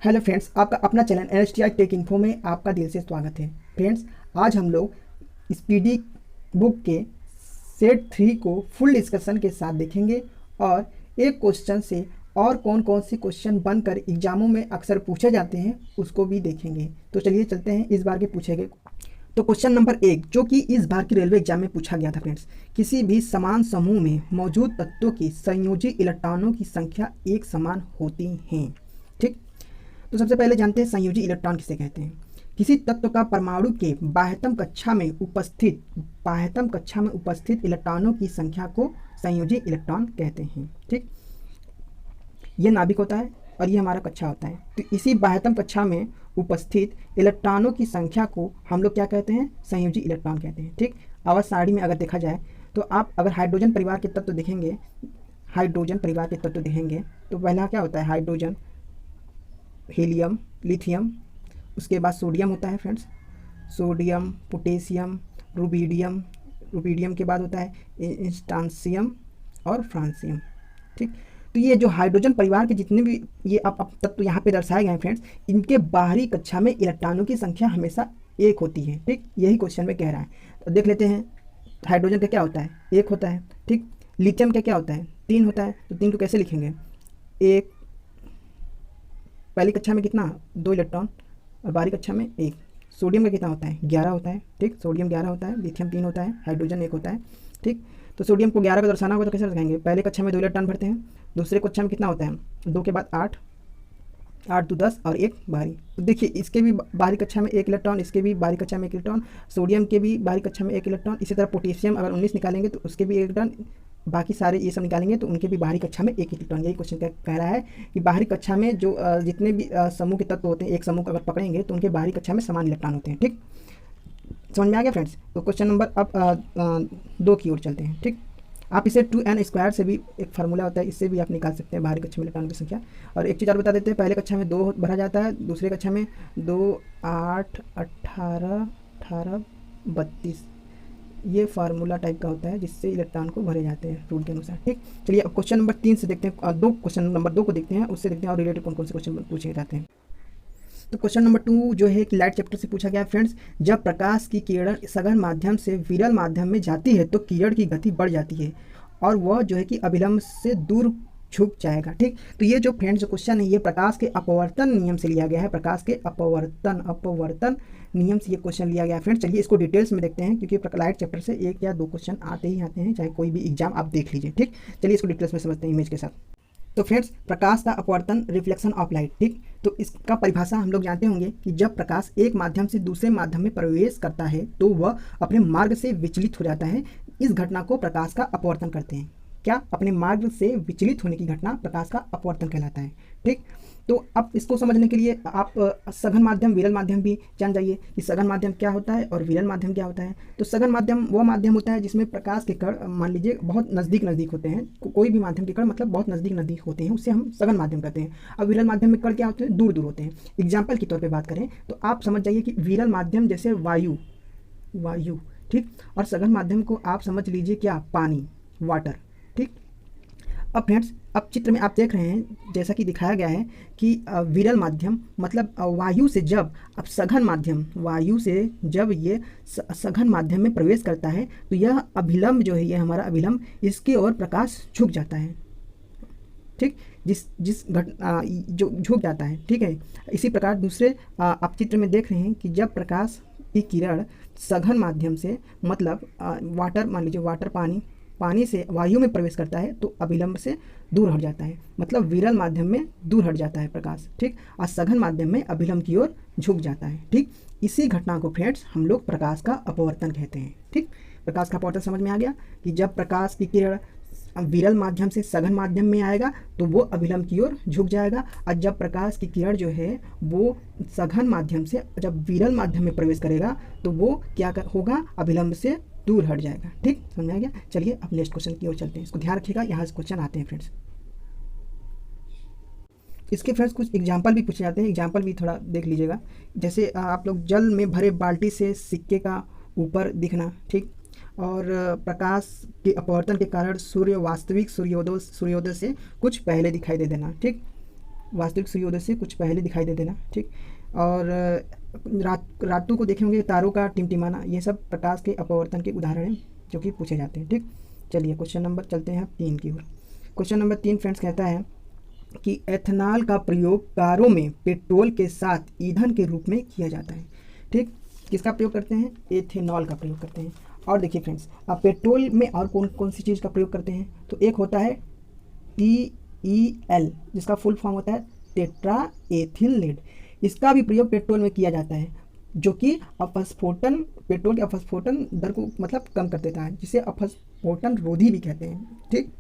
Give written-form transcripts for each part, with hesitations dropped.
Hello friends, आपका अपना channel NSTI take info में आपका दिल से स्वागत है। फ्रेंड्स, आज हम लोग स्पीडी बुक के सेट 3 को फुल डिस्कशन के साथ देखेंगे और एक क्वेश्चन से और कौन कौन से क्वेश्चन बनकर एग्जामों में अक्सर पूछे जाते हैं उसको भी देखेंगे। तो चलिए चलते हैं इस बार के पूछे गए। तो क्वेश्चन नंबर 1 जो कि इस बार की रेलवे एग्जाम में पूछा गया था फ्रेंड्स, किसी भी समान समूह में मौजूद तत्वों की संयोजी इलेक्ट्रॉनों की संख्या एक समान होती हैं। ठीक, तो सबसे पहले जानते हैं संयोजी इलेक्ट्रॉन किसे कहते हैं। किसी तत्व का परमाणु के बाह्यतम कक्षा में उपस्थित इलेक्ट्रॉनों की संख्या को संयोजी इलेक्ट्रॉन कहते हैं। ठीक, ये नाभिक होता है और ये हमारा कक्षा होता है। तो इसी बाह्यतम कक्षा में उपस्थित इलेक्ट्रॉनों की संख्या को हम लोग क्या कहते हैं, संयोजी इलेक्ट्रॉन कहते हैं। ठीक, आवर्त सारणी में अगर देखा जाए तो आप अगर हाइड्रोजन परिवार के तत्व देखेंगे, तो पहला क्या होता है, हाइड्रोजन, हीलियम, लिथियम, उसके बाद सोडियम होता है फ्रेंड्स, सोडियम, पोटेशियम, रुबीडियम के बाद होता है इंस्टांसियम और फ्रांसियम। ठीक, तो ये जो हाइड्रोजन परिवार के जितने भी ये अब तत्व यहाँ पे दर्शाए गए हैं फ्रेंड्स, इनके बाहरी कक्षा में इलेक्ट्रॉनों की संख्या हमेशा एक होती है। ठीक, यही क्वेश्चन में कह रहा है। तो देख लेते हैं, हाइड्रोजन का क्या होता है, एक होता है। ठीक, लिथियम का क्या होता है, 3 होता है। तो 3 को कैसे लिखेंगे, एक, पहली कक्षा में कितना, 2 इलेक्ट्रॉन और बाहरी कक्षा में 1। सोडियम का कितना होता है, 11 होता है। ठीक, सोडियम 11 होता है, लिथियम 3 होता है, हाइड्रोजन 1 होता है। ठीक, तो सोडियम को 11 का दर्शाना होगा तो कैसे लिखेंगे, पहले कक्षा में 2 इलेक्ट्रॉन भरते हैं, दूसरे कक्षा में कितना होता है, 2 के बाद 8, 8 तो 10 और 1 बाहरी। तो देखिए इसके भी बाहरी कक्षा में 1 इलेक्ट्रॉन, इसके भी बाहरी कक्षा में 1 इलेक्ट्रॉन, सोडियम के भी बाहरी कक्षा में 1 इलेक्ट्रॉन। इसी तरह पोटेशियम अगर 19 निकालेंगे तो उसके भी 1 इलेक्ट्रॉन, बाकी सारे ये सब निकालेंगे तो उनके भी बाहरी कक्षा में 1 इलेक्ट्रॉन। यही क्वेश्चन कह रहा है कि बाहरी कक्षा में जो जितने भी समूह के तत्व होते हैं, एक समूह को अगर पकड़ेंगे तो उनके बाहरी कक्षा में समान इलेक्ट्रॉन होते हैं। ठीक, समझ में आ गया फ्रेंड्स। तो क्वेश्चन नंबर अब 2 की ओर चलते हैं। ठीक, आप इसे 2n² से भी एक फार्मूला होता है, इससे भी आप निकाल सकते हैं बाहरी कक्षा में इलेक्ट्रॉन की संख्या। और एक चीज़ और बता देते हैं, पहले कक्षा में 2 भरा जाता है, दूसरे कक्षा में 2, 8, 18, 32 ये फार्मूला टाइप का होता है जिससे इलेक्ट्रॉन को भरे जाते हैं रूल के अनुसार। ठीक, चलिए अब क्वेश्चन नंबर 3 से देखते हैं, क्वेश्चन नंबर 2 को देखते हैं, उससे देखते हैं और रिलेटेड कौन कौन से क्वेश्चन पूछे जाते हैं। तो क्वेश्चन नंबर 2 जो है कि लाइट चैप्टर से पूछा गया है फ्रेंड्स, जब प्रकाश की किरण सघन माध्यम से विरल माध्यम में जाती है तो किरण की गति बढ़ जाती है और वह जो है कि अभिलंब से दूर झुक जाएगा। ठीक, तो ये जो फ्रेंड्स जो क्वेश्चन है ये प्रकाश के अपवर्तन नियम से लिया गया है, प्रकाश के अपवर्तन नियम से ये क्वेश्चन लिया गया है फ्रेंड्स। चलिए इसको डिटेल्स में देखते हैं क्योंकि लाइट चैप्टर से 1 या 2 क्वेश्चन आते ही आते हैं, चाहे कोई भी एग्जाम आप देख लीजिए। ठीक, चलिए इसको डिटेल्स में समझते हैं इमेज के साथ। तो फ्रेंड्स, प्रकाश का अपवर्तन, रिफ्लेक्शन ऑफ लाइट। ठीक, तो इसका परिभाषा हम लोग जानते होंगे कि जब प्रकाश एक माध्यम से दूसरे माध्यम में प्रवेश करता है तो वह अपने मार्ग से विचलित हो जाता है। इस घटना को प्रकाश का अपवर्तन कहते हैं। क्या, अपने मार्ग से विचलित होने की घटना प्रकाश का अपवर्तन कहलाता है। ठीक, तो अब इसको समझने के लिए आप सघन माध्यम, विरल माध्यम भी जान जाइए कि सघन माध्यम क्या होता है और विरल माध्यम क्या होता है। तो सघन माध्यम वो माध्यम होता है जिसमें प्रकाश के कण मान लीजिए बहुत नज़दीक होते हैं, कोई भी माध्यम के कण मतलब बहुत नज़दीक होते हैं, उससे हम सघन माध्यम कहते हैं। अब विरल माध्यम में कण क्या होते हैं, दूर होते हैं। एग्जाम्पल के तौर पर बात करें तो आप समझ जाइए कि विरल माध्यम जैसे वायु। ठीक, और सघन माध्यम को आप समझ लीजिए क्या, पानी, वाटर। ठीक, अब फ्रेंड्स, अब चित्र में आप देख रहे हैं जैसा कि दिखाया गया है कि विरल माध्यम मतलब वायु से जब अब सघन माध्यम, वायु से जब ये सघन माध्यम में प्रवेश करता है तो यह अभिलंब जो है, ये हमारा अभिलंब, इसके ओर प्रकाश झुक जाता है। ठीक, जो झुक जाता है। ठीक है, इसी प्रकार दूसरे आप चित्र में देख रहे हैं कि जब प्रकाश की किरण सघन माध्यम से मतलब वाटर, मान लीजिए वाटर, पानी से वायु में प्रवेश करता है तो अभिलंब से दूर हट जाता है, मतलब विरल माध्यम में दूर हट जाता है प्रकाश। ठीक, और सघन माध्यम में अभिलंब की ओर झुक जाता है। ठीक, इसी घटना को फ्रेंड्स हम लोग प्रकाश का अपवर्तन कहते हैं। ठीक, प्रकाश का अपवर्तन समझ में आ गया कि जब प्रकाश की किरण विरल माध्यम से सघन माध्यम में आएगा तो वो अभिलंब की ओर झुक जाएगा, और जब प्रकाश की किरण जो है वो सघन माध्यम से जब विरल माध्यम में प्रवेश करेगा तो वो क्या होगा, अभिलंब से दूर हट जाएगा। ठीक, समझ में आ गया। चलिए अब नेक्स्ट क्वेश्चन की ओर चलते हैं, इसको ध्यान रखिएगा, यहाँ से क्वेश्चन आते हैं फ्रेंड्स। इसके फ्रेंड्स कुछ एग्जाम्पल भी पूछे जाते हैं, एग्जाम्पल भी थोड़ा देख लीजिएगा। जैसे आप लोग जल में भरे बाल्टी से सिक्के का ऊपर दिखना। ठीक, और प्रकाश के अपवर्तन के कारण सूर्य वास्तविक सूर्योदय से कुछ पहले दिखाई दे देना। ठीक, वास्तविक सूर्योदय से कुछ पहले दिखाई दे देना, ठीक। और रातों को देखेंगे तारों का टिमटिमाना, ये सब प्रकाश के अपवर्तन के उदाहरण हैं जो कि पूछे जाते हैं, ठीक। चलिए क्वेश्चन नंबर चलते हैं 3 की ओर। क्वेश्चन नंबर 3 फ्रेंड्स कहता है कि एथेनॉल का प्रयोग कारों में पेट्रोल के साथ ईंधन के रूप में किया जाता है, ठीक। किसका प्रयोग करते हैं? एथेनॉल का प्रयोग करते हैं। और देखिए फ्रेंड्स, आप पेट्रोल में और कौन कौन सी चीज़ का प्रयोग करते हैं? तो एक होता है TEL, जिसका फुल फॉर्म होता है टेट्रा एथिल लीड। इसका भी प्रयोग पेट्रोल में किया जाता है, जो कि अपस्फोटन, पेट्रोल के अपस्फोटन दर को मतलब कम कर देता है, जिसे अपस्फोटन रोधी भी कहते हैं, ठीक।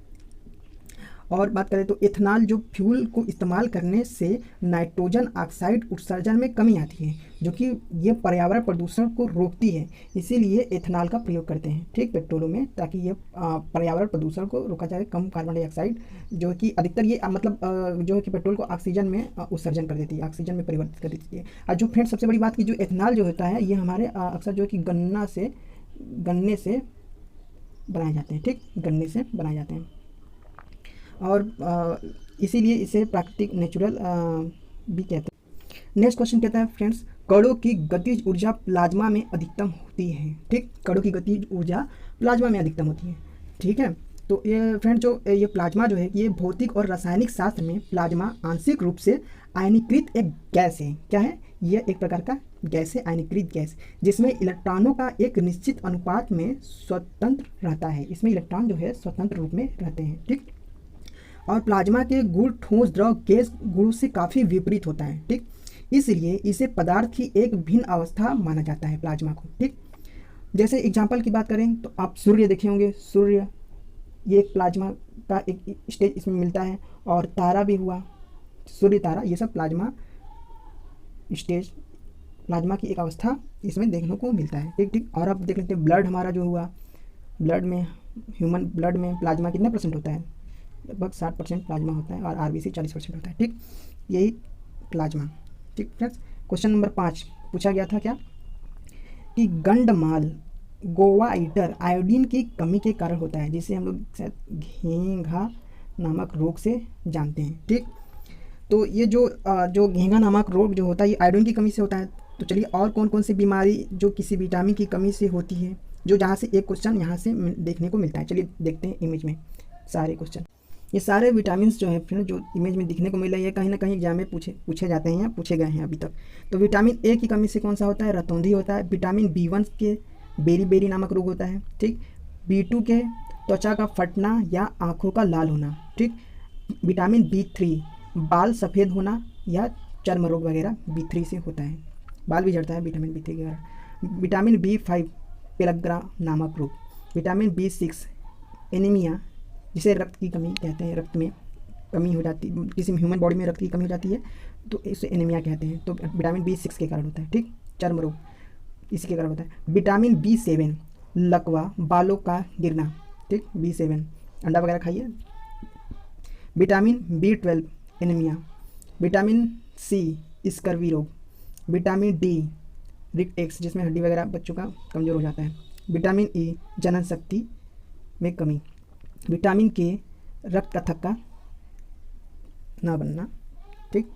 और बात करें तो एथेनॉल जो फ्यूल को इस्तेमाल करने से नाइट्रोजन ऑक्साइड उत्सर्जन में कमी आती है, जो कि ये पर्यावरण प्रदूषण को रोकती है, इसीलिए एथेनॉल का प्रयोग करते हैं, ठीक, पेट्रोलों में, ताकि ये पर्यावरण प्रदूषण को रोका जाए, कम कार्बन डाइऑक्साइड जो कि अधिकतर ये मतलब जो है कि पेट्रोल को ऑक्सीजन में उत्सर्जन कर देती है, ऑक्सीजन में परिवर्तित कर देती है। और जो फ्रेंड्स सबसे बड़ी बात की, जो एथेनॉल जो होता है ये हमारे अक्सर जो है कि गन्ने से बनाए जाते हैं, ठीक, गन्ने से बनाए जाते हैं। और इसीलिए इसे प्राकृतिक नेचुरल भी कहते हैं। नेक्स्ट क्वेश्चन कहता है फ्रेंड्स, कणों की गतिज ऊर्जा प्लाज्मा में अधिकतम होती है, ठीक, कणों की गतिज ऊर्जा प्लाज्मा में अधिकतम होती है, ठीक है। तो ये फ्रेंड जो ये प्लाज्मा जो है ये भौतिक और रासायनिक शास्त्र में प्लाज्मा आंशिक रूप से आयनीकृत एक गैस है। क्या है? यह एक प्रकार का गैस है, आयनीकृत गैस, जिसमें इलेक्ट्रॉनों का एक निश्चित अनुपात में स्वतंत्र रहता है। इसमें इलेक्ट्रॉन जो है स्वतंत्र रूप में रहते हैं, ठीक। और प्लाज्मा के गुण ठोस द्रव गैस गुणों से काफ़ी विपरीत होता है, ठीक, इसलिए इसे पदार्थ की एक भिन्न अवस्था माना जाता है प्लाज्मा को, ठीक। जैसे एग्जांपल की बात करें तो आप सूर्य देखे होंगे, सूर्य ये एक प्लाज्मा का एक स्टेज इसमें मिलता है, और तारा भी हुआ, सूर्य तारा, ये सब प्लाज्मा स्टेज, प्लाज्मा की एक अवस्था इसमें देखने को मिलता है, ठीक ठीक। और अब देख लेते हैं ब्लड हमारा जो हुआ, ब्लड में, ह्यूमन ब्लड में प्लाज्मा कितना % होता है? लगभग 60% प्लाज्मा होता है, और RBC 40% होता है, ठीक, यही प्लाज्मा, ठीक फ्रेंड्स। क्वेश्चन नंबर 5 पूछा गया था क्या कि गंडमाल गोवाइटर आयोडीन की कमी के कारण होता है, जिसे हम लोग शायद घेंघा नामक रोग से जानते हैं, ठीक। तो ये जो घेंघा नामक रोग जो होता है ये आयोडीन की कमी से होता है। तो चलिए, और कौन कौन सी बीमारी जो किसी विटामिन की कमी से होती है, जो जहाँ से एक क्वेश्चन यहाँ से देखने को मिलता है। चलिए देखते हैं इमेज में सारे क्वेश्चन। ये सारे विटामिन जो है फ्रेंड जो इमेज में दिखने को मिल रही है, कहीं ना कहीं एग्जाम में पूछे जाते हैं या पूछे गए हैं अभी तक। तो विटामिन ए की कमी से कौन सा होता है? रतौंधी होता है। विटामिन B1 के बेरी नामक रोग होता है, ठीक। B2 के त्वचा का फटना या आँखों का लाल होना, ठीक। विटामिन B3 बाल सफ़ेद होना या चर्म रोग वगैरह B3 से होता है, बाल भी झड़ता है विटामिन B3 के कारण। विटामिन B5 पेलग्रा नामक रोग। विटामिन B6 एनीमिया, जिसे रक्त की कमी कहते हैं, रक्त में कमी हो जाती, किसी ह्यूमन बॉडी में रक्त की कमी हो जाती है तो इसे एनीमिया कहते हैं, तो विटामिन B6 के कारण होता है, ठीक। चर्म रोग इसी के कारण होता है। विटामिन B7 लकवा, बालों का गिरना, ठीक, B7 अंडा वगैरह खाइए। Vitamin B12 anaemia. Vitamin C scurvy रोग। विटामिन D रिकटेक्स, जिसमें हड्डी वगैरह बच्चों का कमज़ोर हो जाता है। विटामिन E जनन शक्ति में कमी। विटामिन K रक्त का थक्का ना बनना, ठीक,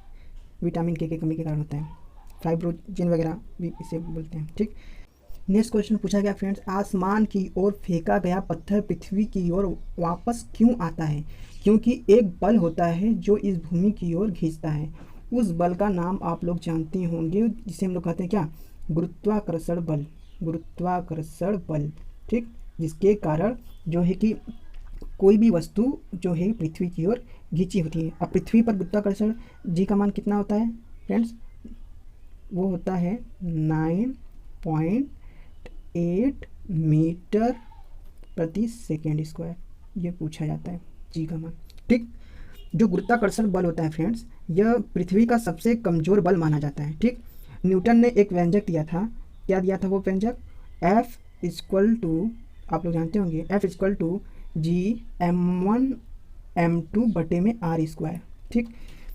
विटामिन K की कमी के कारण होता है। फाइब्रोजिन वगैरह भी इसे बोलते हैं, ठीक। नेक्स्ट क्वेश्चन पूछा गया फ्रेंड्स, आसमान की ओर फेंका गया पत्थर पृथ्वी की ओर वापस क्यों आता है? क्योंकि एक बल होता है जो इस भूमि की ओर खींचता है। उस बल का नाम आप लोग जानते होंगे, जिसे हम लोग कहते हैं क्या? गुरुत्वाकर्षण बल, गुरुत्वाकर्षण बल, ठीक, जिसके कारण जो है कि कोई भी वस्तु जो है पृथ्वी की ओर खींची होती है। अब पृथ्वी पर गुरुत्वाकर्षण जी का मान कितना होता है फ्रेंड्स? वो होता है 9.8 मीटर प्रति सेकेंड स्क्वायर, ये पूछा जाता है जी का मान, ठीक। जो गुरुत्वाकर्षण बल होता है फ्रेंड्स, यह पृथ्वी का सबसे कमज़ोर बल माना जाता है, ठीक। न्यूटन ने एक व्यंजक दिया था, क्या दिया था वो व्यंजक? F = आप लोग जानते होंगे, F = G m1m2/r², ठीक,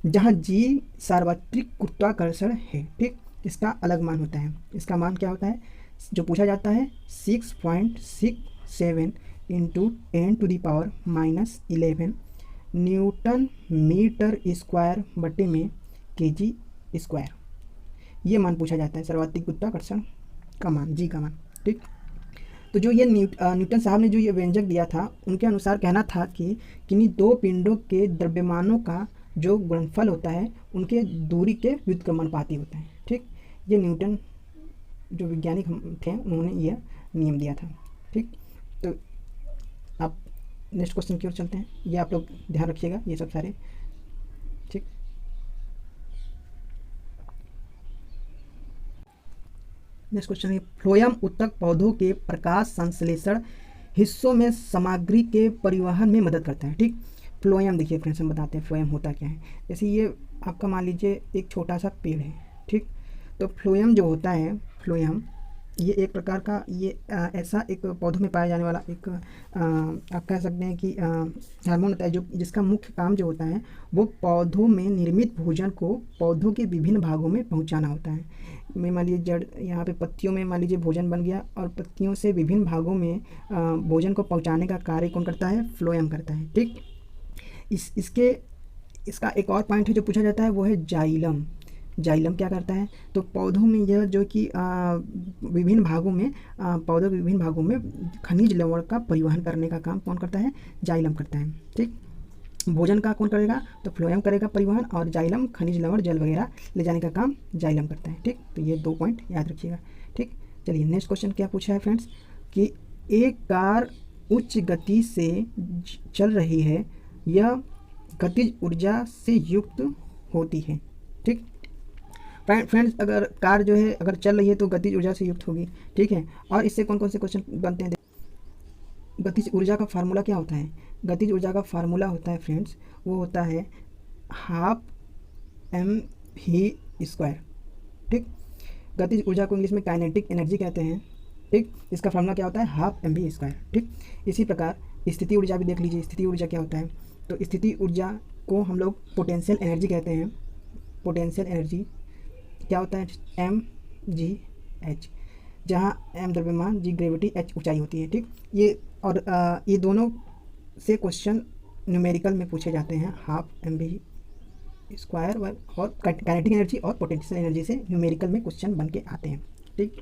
जहाँ G सार्वत्रिक गुरुत्वाकर्षण है, ठीक। इसका अलग मान होता है, इसका मान क्या होता है जो पूछा जाता है? 6.67 × 10⁻⁻11 न्यूटन मीटर स्क्वायर बटे में केजी स्क्वायर, ये मान पूछा जाता है, सर्वाधिक गुरुत्वाकर्षण का मान, जी का मान। ठीक, तो जो ये न्यूटन साहब ने जो ये व्यंजक दिया था, उनके अनुसार कहना था कि किन्हीं दो पिंडों के द्रव्यमानों का जो गुणनफल होता है उनके दूरी के व्युत्क्रमानुपाती होता है। ठीक, ये न्यूटन जो वैज्ञानिक थे उन्होंने यह नियम दिया था। ठीक, तो आप नेक्स्ट क्वेश्चन की ओर चलते हैं, ये आप लोग ध्यान रखिएगा ये सब सारे। ठीक, नेक्स्ट क्वेश्चन है, फ्लोएम उत्तक पौधों के प्रकाश संश्लेषण हिस्सों में सामग्री के परिवहन में मदद करता है। ठीक, फ्लोएम देखिए फ्रेंड्स, हम बताते हैं फ्लोएम होता क्या है। जैसे ये आपका मान लीजिए एक छोटा सा पेड़ है। ठीक, तो फ्लोएम जो होता है, फ्लोएम ये एक प्रकार का ये ऐसा एक पौधों में पाया जाने वाला एक आप कह सकते हैं कि हार्मोन होता है, जो जिसका मुख्य काम जो होता है वो पौधों में निर्मित भोजन को पौधों के विभिन्न भागों में पहुंचाना होता है। मैं मान लीजिए जड़ यहाँ पे पत्तियों में मान लीजिए भोजन बन गया, और पत्तियों से विभिन्न भागों में भोजन को पहुँचाने का कार्य कौन करता है? फ्लोएम करता है। ठीक, इसका एक और पॉइंट है जो पूछा जाता है, वो है जाइलम। जाइलम क्या करता है? तो पौधों में यह जो कि विभिन्न भागों में पौधों के विभिन्न भागों में खनिज लवण का परिवहन करने का काम कौन करता है? जाइलम करता है। ठीक, भोजन का कौन करेगा? तो फ्लोएम करेगा परिवहन, और जाइलम खनिज लवण जल वगैरह ले जाने का काम जाइलम करता है। ठीक, तो ये 2 पॉइंट याद रखिएगा। ठीक, चलिए नेक्स्ट क्वेश्चन क्या पूछा है फ्रेंड्स कि एक कार उच्च गति से चल रही है, यह गतिज ऊर्जा से युक्त होती है। ठीक फ्रेंड्स, अगर कार जो है अगर चल रही है तो गतिज ऊर्जा से युक्त होगी। ठीक है, और इससे कौन कौन से क्वेश्चन बनते हैं? गतिज ऊर्जा का फार्मूला क्या होता है? गतिज ऊर्जा का फार्मूला होता है फ्रेंड्स, वो होता है हाफ mv²। ठीक, गतिज ऊर्जा को इंग्लिश में काइनेटिक एनर्जी कहते हैं। ठीक, इसका फार्मूला क्या होता है? Half mv²। ठीक, इसी प्रकार स्थिति ऊर्जा भी देख लीजिए। स्थिति ऊर्जा क्या होता है? तो स्थिति ऊर्जा को हम लोग पोटेंशियल एनर्जी कहते हैं। पोटेंशियल एनर्जी क्या होता है? mgh, जहाँ m द्रव्यमान, g ग्रेविटी, h ऊंचाई होती है। ठीक, ये दोनों से क्वेश्चन न्यूमेरिकल में पूछे जाते हैं, हाफ mv² और काइनेटिक एनर्जी और पोटेंशियल एनर्जी से न्यूमेरिकल में क्वेश्चन बन के आते हैं। ठीक,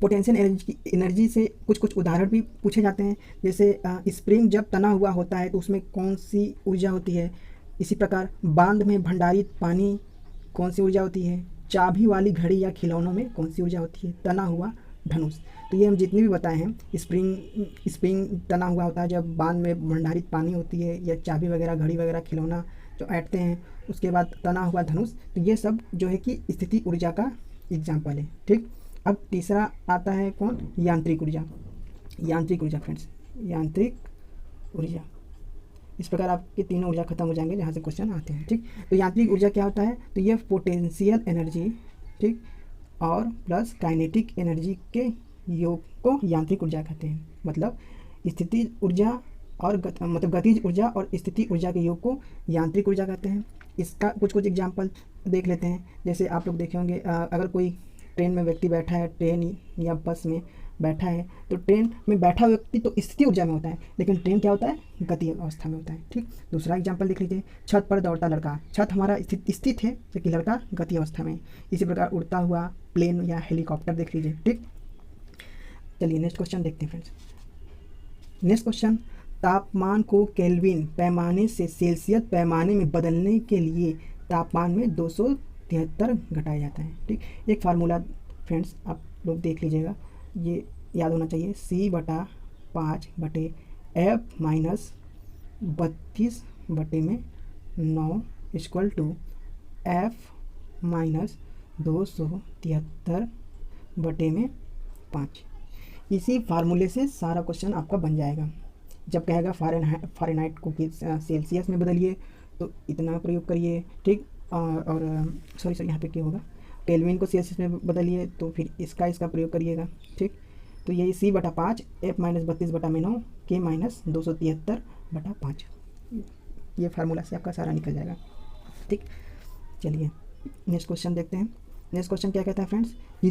पोटेंशियल एनर्जी से कुछ उदाहरण भी पूछे जाते हैं, जैसे स्प्रिंग जब तना हुआ होता है तो उसमें कौन सी ऊर्जा होती है। इसी प्रकार बांध में भंडारित पानी कौन सी ऊर्जा होती है। चाबी वाली घड़ी या खिलौनों में कौन सी ऊर्जा होती है। तना हुआ धनुष। तो ये हम जितने भी बताए हैं, स्प्रिंग तना हुआ होता है जब बांध में भंडारित पानी होती है, या चाबी वगैरह घड़ी वगैरह खिलौना जो ऐंठते हैं, उसके बाद तना हुआ धनुष। तो ये सब जो है कि स्थिति ऊर्जा का एग्जाम्पल है। ठीक, अब तीसरा आता है कौन? यांत्रिक ऊर्जा। यांत्रिक ऊर्जा फ्रेंड्स, यांत्रिक ऊर्जा। इस प्रकार आपके तीनों ऊर्जा खत्म हो जाएंगे जहाँ से क्वेश्चन आते हैं। ठीक, तो यांत्रिक ऊर्जा क्या होता है? तो यह पोटेंशियल एनर्जी, ठीक, और प्लस काइनेटिक एनर्जी के योग को यांत्रिक ऊर्जा कहते हैं। मतलब स्थिति ऊर्जा और मतलब गतिज ऊर्जा और स्थिति ऊर्जा के योग को यांत्रिक ऊर्जा कहते हैं। इसका कुछ एग्जाम्पल देख लेते हैं। जैसे आप लोग देखे होंगे, अगर कोई ट्रेन में व्यक्ति बैठा है, ट्रेन या बस में बैठा है, तो ट्रेन में बैठा व्यक्ति तो स्थिति ऊर्जा में होता है, लेकिन ट्रेन क्या होता है? गति अवस्था में होता है। ठीक, दूसरा एग्जांपल देख लीजिए, छत पर दौड़ता लड़का। छत हमारा स्थित है, जबकि लड़का गति अवस्था में। इसी प्रकार उड़ता हुआ प्लेन या हेलीकॉप्टर देख लीजिए। ठीक, चलिए नेक्स्ट क्वेश्चन देखते हैं फ्रेंड्स। नेक्स्ट क्वेश्चन, तापमान को केल्विन पैमाने से सेल्सियस पैमाने में बदलने के लिए तापमान में 273 घटाया जाता है। ठीक, एक फार्मूला फ्रेंड्स आप लोग देख लीजिएगा, ये याद होना चाहिए, C/5/F - 32/9 इक्वल टू F - 273/5। इसी फार्मूले से सारा क्वेश्चन आपका बन जाएगा। जब कहेगा फ़ारेनहाइट को सेल्सियस में बदलिए तो इतना प्रयोग करिए। ठीक, और सॉरी यहाँ पे क्या होगा, केल्विन को सेल्सियस में बदलिए तो फिर इसका प्रयोग करिएगा। ठीक, तो यही C/5 F - 32/9 K - 273/5, ये फार्मूला से आपका सारा निकल जाएगा। ठीक, चलिए नेक्स्ट क्वेश्चन देखते हैं। नेक्स्ट क्वेश्चन क्या कहता है फ्रेंड्स, कि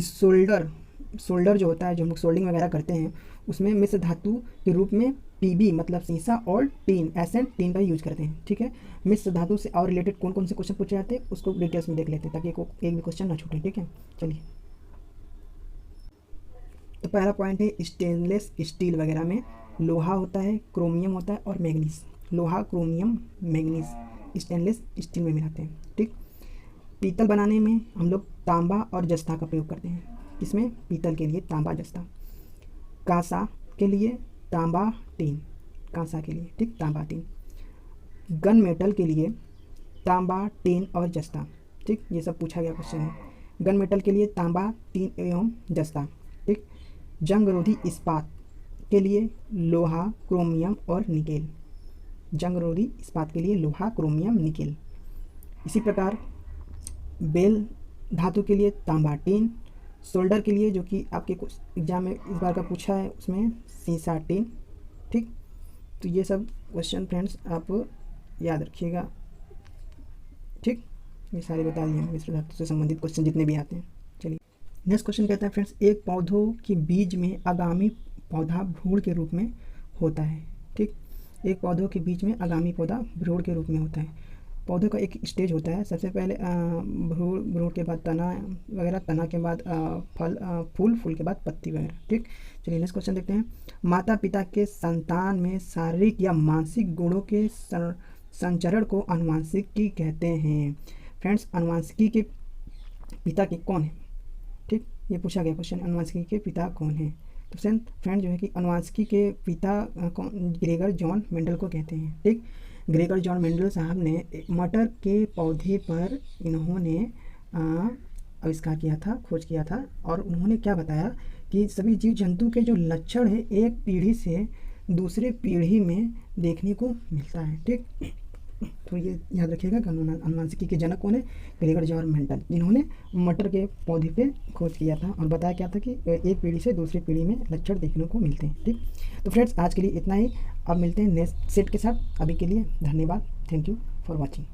सोल्डर जो होता है, जो हम लोग सोल्डिंग वगैरह करते हैं, उसमें मिश्र धातु के रूप में टीबी मतलब शीशा और टीन एसेंट टीन का यूज करते हैं। ठीक है, मिश्र धातु से और रिलेटेड कौन कौन से क्वेश्चन पूछे जाते हैं उसको डिटेल्स में देख लेते हैं ताकि एक भी क्वेश्चन ना छूटे। ठीक है, चलिए। तो पहला पॉइंट है स्टेनलेस स्टील वगैरह में लोहा होता है, क्रोमियम होता है और मैग्नीज। लोहा, क्रोमियम, मैग्नीज स्टेनलेस स्टील में मिलाते हैं। ठीक, पीतल बनाने में हम लोग तांबा और जस्ता का प्रयोग करते हैं। इसमें पीतल के लिए तांबा जस्ता, कांसा के लिए तांबा टीन, कांसा के लिए ठीक तांबा टीन, गन मेटल के लिए तांबा टीन और जस्ता। ठीक, ये सब पूछा गया क्वेश्चन है। गन मेटल के लिए तांबा टीन एवं जस्ता। ठीक, जंगरोधी इस्पात के लिए लोहा, क्रोमियम और निकेल। जंगरोधी इस्पात के लिए लोहा, क्रोमियम, निकेल। इसी प्रकार बेल धातु के लिए तांबा टीन, सोल्डर के लिए जो कि आपके कुछ एग्जाम में इस बार का पूछा है उसमें सीसा टीन। ठीक, तो ये सब क्वेश्चन फ्रेंड्स आप याद रखिएगा। ठीक, ये सारे बता दिए मिश्र धातु से संबंधित क्वेश्चन जितने भी आते हैं। चलिए नेक्स्ट क्वेश्चन कहता है फ्रेंड्स, एक पौधों के बीज में आगामी पौधा भ्रूण के रूप में होता है। ठीक, एक पौधों के बीच में आगामी पौधा भ्रूण के रूप में होता है। पौधे का एक स्टेज होता है, सबसे पहले भ्रूण के बाद तना वगैरह, तना के बाद फल, फूल के बाद पत्ती वगैरह। ठीक, चलिए नेक्स्ट क्वेश्चन देखते हैं। माता पिता के संतान में शारीरिक या मानसिक गुणों के संचरण को अनुवांशिकी कहते हैं। फ्रेंड्स, अनुवांशिकी के पिता के कौन है? ठीक, ये पूछा गया क्वेश्चन, अनुवांशिकी के पिता कौन है? तो फ्रेंड जो है कि अनुवांशिकी के पिता ग्रेगर जॉन मेंडल को कहते हैं। ठीक, ग्रेगर जॉन मेंडल साहब ने मटर के पौधे पर इन्होंने आविष्कार किया था, खोज किया था, और उन्होंने क्या बताया कि सभी जीव जंतु के जो लक्षण है एक पीढ़ी से दूसरे पीढ़ी में देखने को मिलता है। ठीक, तो ये याद रखिएगा कि अनुवांशिकी के जनक कौन है? ग्रेगर जॉन मेंडल, जिन्होंने मटर के पौधे पे खोज किया था और बताया क्या था कि एक पीढ़ी से दूसरी पीढ़ी में लक्षण देखने को मिलते हैं। ठीक, तो फ्रेंड्स आज के लिए इतना ही। अब मिलते हैं नेक्स्ट सेट के साथ। अभी के लिए धन्यवाद। Thank you for watching.